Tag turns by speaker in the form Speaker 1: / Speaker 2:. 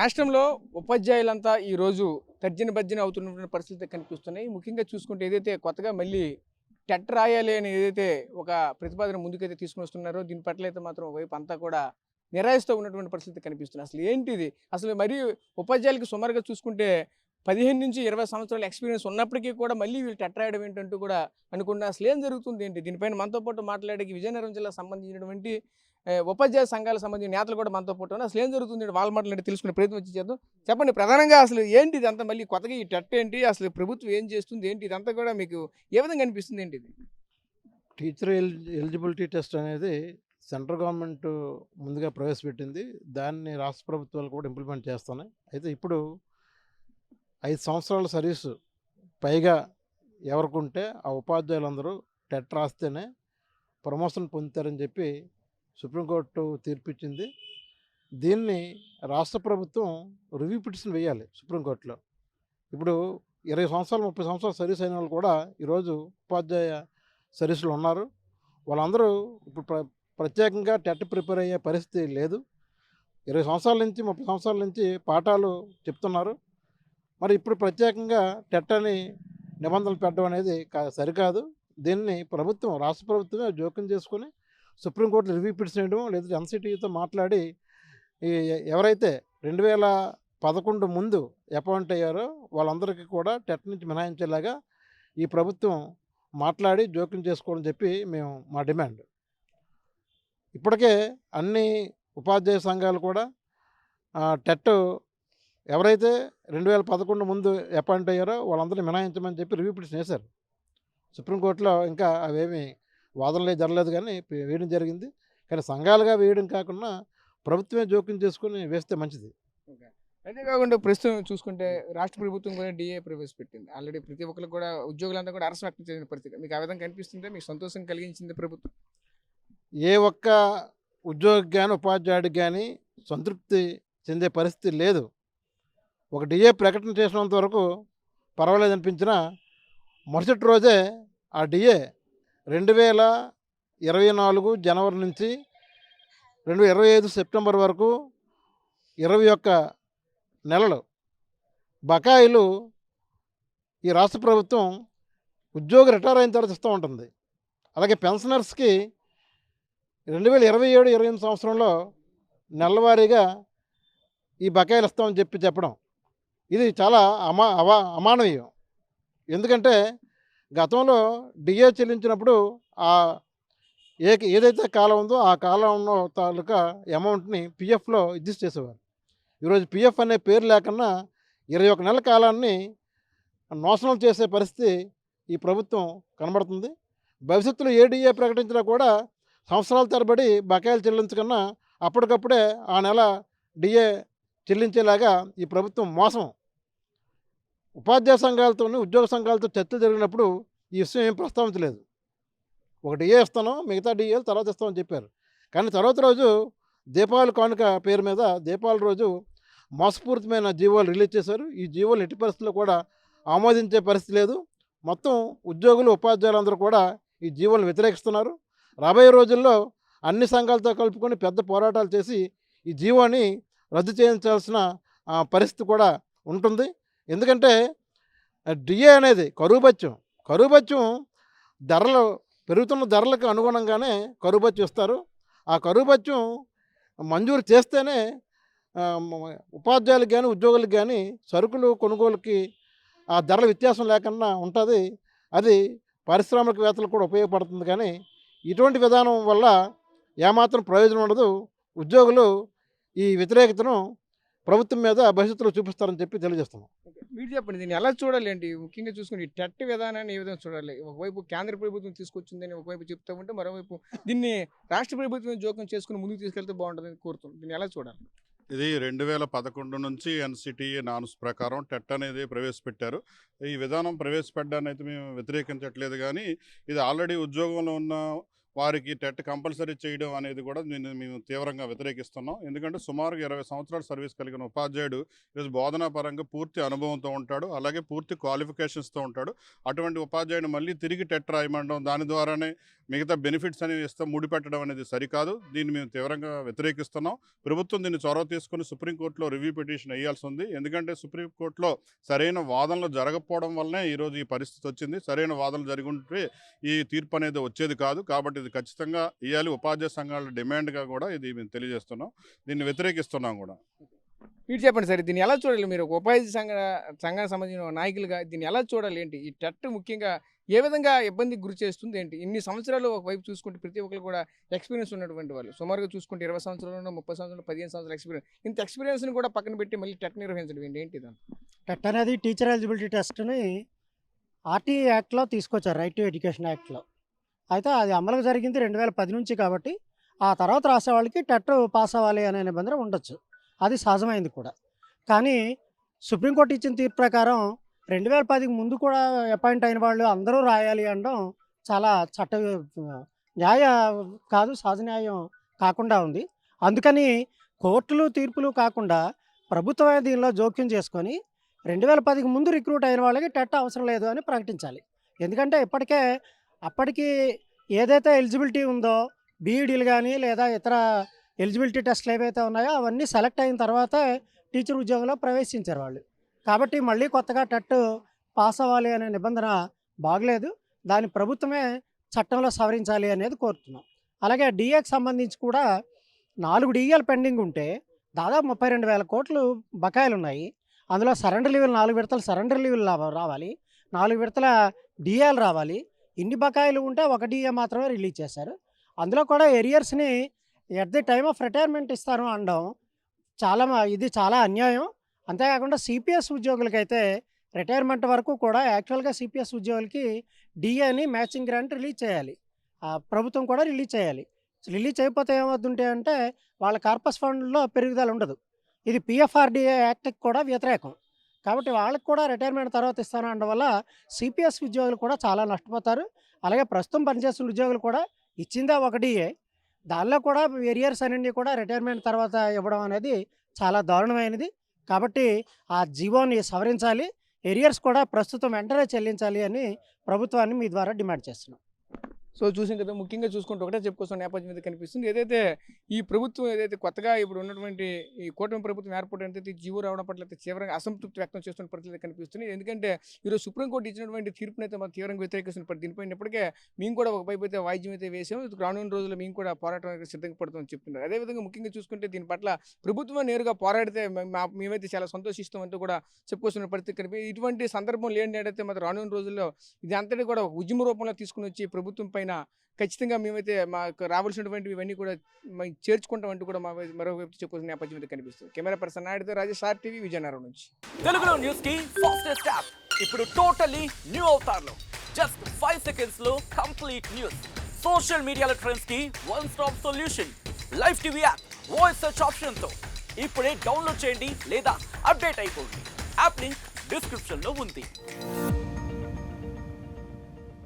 Speaker 1: రాష్ట్రంలో ఉపాధ్యాయులంతా ఈరోజు తర్జన భర్జన అవుతున్నటువంటి పరిస్థితి కనిపిస్తున్నాయి. ముఖ్యంగా చూసుకుంటే ఏదైతే కొత్తగా మళ్ళీ టెట్ రాయాలి అని ఏదైతే ఒక ప్రతిపాదన ముందుకైతే తీసుకొని వస్తున్నారో దీని పట్ల అయితే మాత్రం వైపు అంతా కూడా నిరాశతో ఉన్నటువంటి పరిస్థితి కనిపిస్తుంది. అసలు ఏంటిది? అసలు మరి ఉపాధ్యాయులకి సుమారుగా చూసుకుంటే 15-20 సంవత్సరాల ఎక్స్పీరియన్స్ ఉన్నప్పటికీ కూడా మళ్ళీ వీళ్ళు టెట్ రాయడం ఏంటంటూ కూడా అనుకున్నా అసలు ఏం జరుగుతుంది ఏంటి? దీనిపైన మనతో పాటు మాట్లాడేకి విజయనగరం జిల్లాకు సంబంధించినటువంటి ఉపాధ్యాయ సంఘాలకు సంబంధించిన నేతలు కూడా మనతో పాటు ఉన్నారు. అసలు ఏం జరుగుతుంది వాళ్ళ మాటలు తెలుసుకునే ప్రయత్నం వచ్చి చేద్దాం. చెప్పండి, ప్రధానంగా అసలు ఏంటి ఇదంతా? మళ్ళీ కొత్తగా ఈ టెట్ ఏంటి? అసలు ప్రభుత్వం ఏం చేస్తుంది ఏంటి? ఇదంతా కూడా మీకు ఏ విధంగా అనిపిస్తుంది ఏంటి ఇది?
Speaker 2: టీచర్ ఎలిజిబిలిటీ టెస్ట్ అనేది సెంట్రల్ గవర్నమెంట్ ముందుగా ప్రవేశపెట్టింది. దాన్ని రాష్ట్ర ప్రభుత్వాలు కూడా ఇంప్లిమెంట్ చేస్తున్నాయి. అయితే ఇప్పుడు 5 సంవత్సరాల సర్వీసు పైగా ఎవరికుంటే ఆ ఉపాధ్యాయులందరూ టెట్ రాస్తేనే ప్రమోషన్ పొందుతారని చెప్పి సుప్రీంకోర్టు తీర్పిచ్చింది. దీన్ని రాష్ట్ర ప్రభుత్వం రివ్యూ పిటిషన్ వేయాలి సుప్రీంకోర్టులో. ఇప్పుడు 20 సంవత్సరాలు 30 సంవత్సరాలు సర్వీస్ అయిన వాళ్ళు కూడా ఈరోజు ఉపాధ్యాయ సర్వీసులో ఉన్నారు. వాళ్ళందరూ ఇప్పుడు ప్రత్యేకంగా టెట్ ప్రిపేర్ అయ్యే పరిస్థితి లేదు. 20 సంవత్సరాల నుంచి 30 సంవత్సరాల నుంచి పాఠాలు చెప్తున్నారు. మరి ఇప్పుడు ప్రత్యేకంగా టెట్ అని నిబంధనలు పెట్టడం అనేది సరికాదు. దీన్ని ప్రభుత్వం రాష్ట్ర ప్రభుత్వమే జోక్యం చేసుకొని సుప్రీంకోర్టులో రివ్యూ పిటిషన్ వేయడం, లేదా ఎన్సిటితో మాట్లాడి ఎవరైతే 2011 ముందు అపాయింట్ అయ్యారో వాళ్ళందరికీ కూడా టెట్ నుంచి మినహాయించేలాగా ఈ ప్రభుత్వం మాట్లాడి జోక్యం చేసుకోవాలని చెప్పి మా డిమాండ్. ఇప్పటికే అన్ని ఉపాధ్యాయ సంఘాలు కూడా టెట్ ఎవరైతే 2011 ముందు అపాయింట్ అయ్యారో వాళ్ళందరినీ మినహాయించమని చెప్పి రివ్యూ పిటిషన్ వేశారు. సుప్రీంకోర్టులో ఇంకా అవేమీ వాదనలే జరగలేదు, కానీ వేయడం జరిగింది. కానీ సంఘాలుగా వేయడం కాకుండా ప్రభుత్వమే జోక్యం చేసుకుని వేస్తే మంచిది.
Speaker 1: అదే కాకుండా ప్రస్తుతం చూసుకుంటే రాష్ట్ర ప్రభుత్వం కూడా డిఏ ప్రవేశపెట్టింది. ఆల్రెడీ ప్రతి ఒక్కరికి కూడా ఉద్యోగులంతా కూడా హర్షం వ్యక్తం చేసిన పరిస్థితి. మీకు ఆ విధంగా కనిపిస్తుంటే మీకు సంతోషం కలిగించింది ప్రభుత్వం?
Speaker 2: ఏ ఒక్క ఉద్యోగికి కానీ ఉపాధ్యాయుడికి కానీ సంతృప్తి చెందే పరిస్థితి లేదు. ఒక డిఏ ప్రకటన చేసినంత వరకు పర్వాలేదు అనిపించినా మరుసటి రోజే ఆ డిఏ 2024 జనవరి నుంచి 2025 సెప్టెంబర్ వరకు 21 నెలలు బకాయిలు ఈ రాష్ట్ర ప్రభుత్వం ఉద్యోగి రిటైర్ అయిన తర్వాత ఇస్తూ ఉంటుంది. అలాగే పెన్షనర్స్కి 2027-28 సంవత్సరంలో నెలవారీగా ఈ బకాయిలు ఇస్తామని చెప్పడం ఇది చాలా అమానవీయం. ఎందుకంటే గతంలో డిఏ చెల్లించినప్పుడు ఏదైతే కాలం ఉందో ఆ కాలంలో తాలూకా అమౌంట్ని పిఎఫ్లో అడ్జస్ట్ చేసేవారు. ఈరోజు పిఎఫ్ అనే పేరు లేకుండా 21 నెలల కాలాన్ని నాశనం చేసే పరిస్థితి ఈ ప్రభుత్వం కనబడుతుంది. భవిష్యత్తులో ఏ డిఏ ప్రకటించినా కూడా సంవత్సరాల తరబడి బకాయిలు చెల్లించకన్నా అప్పటికప్పుడే ఆ నెల డిఏ చెల్లించేలాగా ఈ ప్రభుత్వం మోసం. ఉపాధ్యాయ సంఘాలతో ఉద్యోగ సంఘాలతో చర్చలు జరిగినప్పుడు ఈ విషయం ఏం ప్రస్తావించలేదు. ఒక డిఏ ఇస్తాను, మిగతా డిఏలు తర్వాత ఇస్తామని చెప్పారు. కానీ తర్వాత రోజు దీపావళి కానుక పేరు మీద దీపావళి రోజు మోసపూరితమైన జీవోలు రిలీజ్ చేశారు. ఈ జీవోలు ఎట్టి పరిస్థితుల్లో కూడా ఆమోదించే పరిస్థితి లేదు. మొత్తం ఉద్యోగులు ఉపాధ్యాయులందరూ కూడా ఈ జీవోలను వ్యతిరేకిస్తున్నారు. రాబోయే రోజుల్లో అన్ని సంఘాలతో కలుపుకొని పెద్ద పోరాటాలు చేసి ఈ జీవోని రద్దు చేయించాల్సిన పరిస్థితి కూడా ఉంటుంది. ఎందుకంటే డిఏ అనేది కరువు భత్యం ధరలు పెరుగుతున్న ధరలకు అనుగుణంగానే కరువు భత్యం ఇస్తారు. ఆ కరువు భత్యం మంజూరు చేస్తేనే ఉపాధ్యాయులకు కానీ ఉద్యోగులకు కానీ సరుకులు కొనుగోలుకి ఆ ధరల వ్యత్యాసం లేకుండా ఉంటుంది. అది పారిశ్రామికవేత్తలకు కూడా ఉపయోగపడుతుంది. కానీ ఇటువంటి విధానం వల్ల ఏమాత్రం ప్రయోజనం ఉండదు. ఉద్యోగులు ఈ వ్యతిరేకతను ప్రభుత్వం మీద భవిష్యత్తులో చూపిస్తారని చెప్పి తెలియజేస్తున్నాం.
Speaker 1: మీరు చెప్పండి, దీన్ని ఎలా చూడాలి ఏంటి? ముఖ్యంగా చూసుకుని ఈ టెట్ విధానాన్ని ఏ విధంగా చూడాలి? ఒకవైపు కేంద్ర ప్రభుత్వం తీసుకొచ్చిందని ఒకవైపు చెప్తూ ఉంటే, మరోవైపు దీన్ని రాష్ట్ర ప్రభుత్వం జోక్యం చేసుకుని ముందుకు తీసుకెళ్తే బాగుంటుందని కోరుతున్నాం. దీన్ని ఎలా చూడాలి?
Speaker 3: ఇది 2011 నుంచి ఎన్సిటిఏ నామ్స్ ప్రకారం టెట్ అనేది ప్రవేశపెట్టారు. ఈ విధానం ప్రవేశపెట్టడాన్ని అయితే మేము వ్యతిరేకించట్లేదు, కానీ ఇది ఆల్రెడీ ఉద్యోగంలో ఉన్న వారికి టెట్ కంపల్సరీ చేయడం అనేది కూడా మేము తీవ్రంగా వ్యతిరేకిస్తున్నాం. ఎందుకంటే సుమారుగా 20 సంవత్సరాల సర్వీస్ కలిగిన ఉపాధ్యాయుడు ఈరోజు బోధనా పరంగా పూర్తి అనుభవంతో ఉంటాడు, అలాగే పూర్తి క్వాలిఫికేషన్స్తో ఉంటాడు. అటువంటి ఉపాధ్యాయుడు మళ్ళీ తిరిగి టెట్ రాయమండడం, దాని ద్వారానే మిగతా బెనిఫిట్స్ అనేవి ఇస్తూ ముడిపెట్టడం అనేది సరికాదు. దీన్ని మేము తీవ్రంగా వ్యతిరేకిస్తున్నాం. ప్రభుత్వం దీన్ని చొరవ తీసుకుని సుప్రీంకోర్టులో రివ్యూ పిటిషన్ వేయాల్సి ఉంది. ఎందుకంటే సుప్రీంకోర్టులో సరైన వాదనలు జరగకపోవడం వల్లనే ఈరోజు ఈ పరిస్థితి వచ్చింది. సరైన వాదనలు జరిగి ఉంటే ఈ తీర్పు అనేది వచ్చేది కాదు. కాబట్టి ఇది ఖచ్చితంగా ఇవ్వాలి. ఉపాధ్యాయ సంఘాల డిమాండ్గా కూడా ఇది మేము తెలియజేస్తున్నాం. దీన్ని వ్యతిరేకిస్తున్నాం కూడా.
Speaker 1: మీరు చెప్పండి సార్, దీన్ని ఎలా చూడాలి? మీరు ఒక ఉపాధి సంఘానికి సంబంధించిన నాయకులుగా దీన్ని ఎలా చూడాలి? ఏంటి ఈ టెట్ ముఖ్యంగా ఏ విధంగా ఇబ్బందికి గురి చేస్తుంది ఏంటి? ఇన్ని సంవత్సరాలు ఒకవైపు చూసుకుంటే ప్రతి ఒక్కరు కూడా ఎక్స్పీరియన్స్ ఉన్నటువంటి వాళ్ళు, సుమారుగా చూసుకుంటే 20 సంవత్సరాలు 30 సంవత్సరాలు 15 సంవత్సరాల ఎక్స్పీరియన్స్, ఇంత ఎక్స్పీరియన్స్ని కూడా పక్కన పెట్టి మళ్ళీ టెట్ నిర్వహించడం ఏంటి ఇదంతా?
Speaker 4: టెట్ అనేది టీచర్ ఎలిజిబిలిటీ టెస్ట్ని ఆర్టీ యాక్ట్లో తీసుకొచ్చారు, రైట్ టు ఎడ్యుకేషన్ యాక్ట్లో. అయితే అది అమలు జరిగింది 2010 నుంచి. కాబట్టి ఆ తర్వాత రాసే వాళ్ళకి టెట్ పాస్ అవ్వాలి అనే నిబంధన ఉండొచ్చు, అది సహజమైంది కూడా. కానీ సుప్రీంకోర్టు ఇచ్చిన తీర్పు ప్రకారం 2010కి ముందు కూడా అపాయింట్ అయిన వాళ్ళు అందరూ రాయాలి అనడం చాలా న్యాయ కాదు, సహజ న్యాయం కాకుండా ఉంది. అందుకని కోర్టులు తీర్పులు కాకుండా ప్రభుత్వమే దీనిలో జోక్యం చేసుకొని 2010కి ముందు రిక్రూట్ అయిన వాళ్ళకి టెట్ అవసరం లేదు అని ప్రకటించాలి. ఎందుకంటే అప్పటికి ఏదైతే ఎలిజిబిలిటీ ఉందో బీఈడీలు కానీ లేదా ఇతర ఎలిజిబిలిటీ టెస్ట్లు ఏవైతే ఉన్నాయో అవన్నీ సెలెక్ట్ అయిన తర్వాతే టీచర్ ఉద్యోగంలో ప్రవేశించారు వాళ్ళు. కాబట్టి మళ్ళీ కొత్తగా టెట్ పాస్ అవ్వాలి అనే నిబంధన బాగలేదు. దాన్ని ప్రభుత్వమే చట్టంలో సవరించాలి అనేది కోరుతున్నాం. అలాగే డిఏకి సంబంధించి కూడా 4 డిఏలు పెండింగ్ ఉంటే దాదాపు 32,000 కోట్లు బకాయిలు ఉన్నాయి. అందులో సరెండర్ లీవులు 4 విడతలు సరెండర్ లీవులు రావాలి, 4 విడతల డిఏలు రావాలి. ఇన్ని బకాయిలు ఉంటే ఒక డిఏ మాత్రమే రిలీజ్ చేశారు. అందులో కూడా ఎరియర్స్ని at the time of retirement ఇస్తాను అనడం ఇది చాలా అన్యాయం. అంతేకాకుండా సిపిఎస్ ఉద్యోగులకైతే రిటైర్మెంట్ వరకు కూడా యాక్చువల్గా సిపిఎస్ ఉద్యోగులకి డిఏని మ్యాచింగ్ గ్రాంట్ రిలీజ్ చేయాలి, ప్రభుత్వం కూడా రిలీజ్ చేయాలి. రిలీజ్ చేయకపోతే ఏమవుతుంటే అంటే వాళ్ళ కార్పస్ ఫండ్లో పెరుగుదల ఉండదు. ఇది పిఎఫ్ఆర్డిఏ యాక్ట్కి కూడా వ్యతిరేకం. కాబట్టి వాళ్ళకి కూడా రిటైర్మెంట్ తర్వాత ఇస్తాను అనడం వల్ల సిపిఎస్ ఉద్యోగులు కూడా చాలా నష్టపోతారు. అలాగే ప్రస్తుతం పనిచేస్తున్న ఉద్యోగులు కూడా ఇచ్చిందే ఒక డిఏ, దానిలో కూడా ఎరియర్స్ అన్నీ కూడా రిటైర్మెంట్ తర్వాత ఇవ్వడం అనేది చాలా దారుణమైనది. కాబట్టి ఆ జీవోని సవరించాలి, ఎరియర్స్ కూడా ప్రస్తుతం వెంటనే చెల్లించాలి అని ప్రభుత్వాన్ని మీ ద్వారా డిమాండ్ చేస్తున్నాం.
Speaker 1: సో చూసాం కదా, ముఖ్యంగా చూసుకుంటే ఒకటే చెప్పుకోవాల్సిన నేపథ్యం మీద కనిపిస్తుంది. ఏదైతే ఈ ప్రభుత్వం ఏదైతే కొత్తగా ఇప్పుడు ఉన్నటువంటి ఈ కూటమి ప్రభుత్వం ఏర్పడితే జీవో రావడం పట్ల అయితే తీవ్రంగా అసంతృప్తి వ్యక్తం చేస్తున్న పరిస్థితి కనిపిస్తుంది. ఎందుకంటే ఈరోజు సుప్రీంకోర్టు ఇచ్చినటువంటి తీర్పునైతే మనం తీవ్రంగా వ్యతిరేకిస్తున్న దీనిపైన ఇప్పటికే మేము కూడా ఒకవైపు అయితే వాయిద్యం అయితే వేసాం. రానున్న రోజుల్లో మేము కూడా పోరాటం సిద్ధంగా పడుతుందని చెప్తున్నారు. అదేవిధంగా ముఖ్యంగా చూసుకుంటే దీని పట్ల ప్రభుత్వం నేరుగా పోరాడితే మేమైతే చాలా సంతోషిస్తామంటూ కూడా చెప్పుకొస్తున్న పరిస్థితి కనిపి ఇటువంటి సందర్భం లేనిదైతే మాత్రం రానున్న రోజుల్లో ఇది అంతటి కూడా ఉద్యమ రూపంలో తీసుకుని వచ్చి ప్రభుత్వం పైన ఖచ్చితంగా మేమైతే మాకు రావాల్సినటువంటి ఇవన్నీ కూడా చేర్చుకుంటామంటూ కూడా మరోవైపు చెప్పుకునే నేపథ్యం అయితే కనిపిస్తుంది. కెమెరా పర్సన్ నాయుడుతో రాజేష్, RTV, విజయనగరం నుంచి.
Speaker 5: తెలుగులో న్యూస్ కి ఫాస్టెస్ట్ యాప్ ఇప్పుడు టోటల్లీ న్యూ అవతార్లో జస్ట్ 5 seconds లో కంప్లీట్ న్యూస్, సోషల్ మీడియాలో ట్రెండ్స్ కి one stop solution, live TV app, voice search option తో ఇప్పుడే డౌన్లోడ్ చేయండి లేదా అప్డేట్ అయిపోండి. యాప్ లింక్ డిస్క్రిప్షన్ లో ఉంది.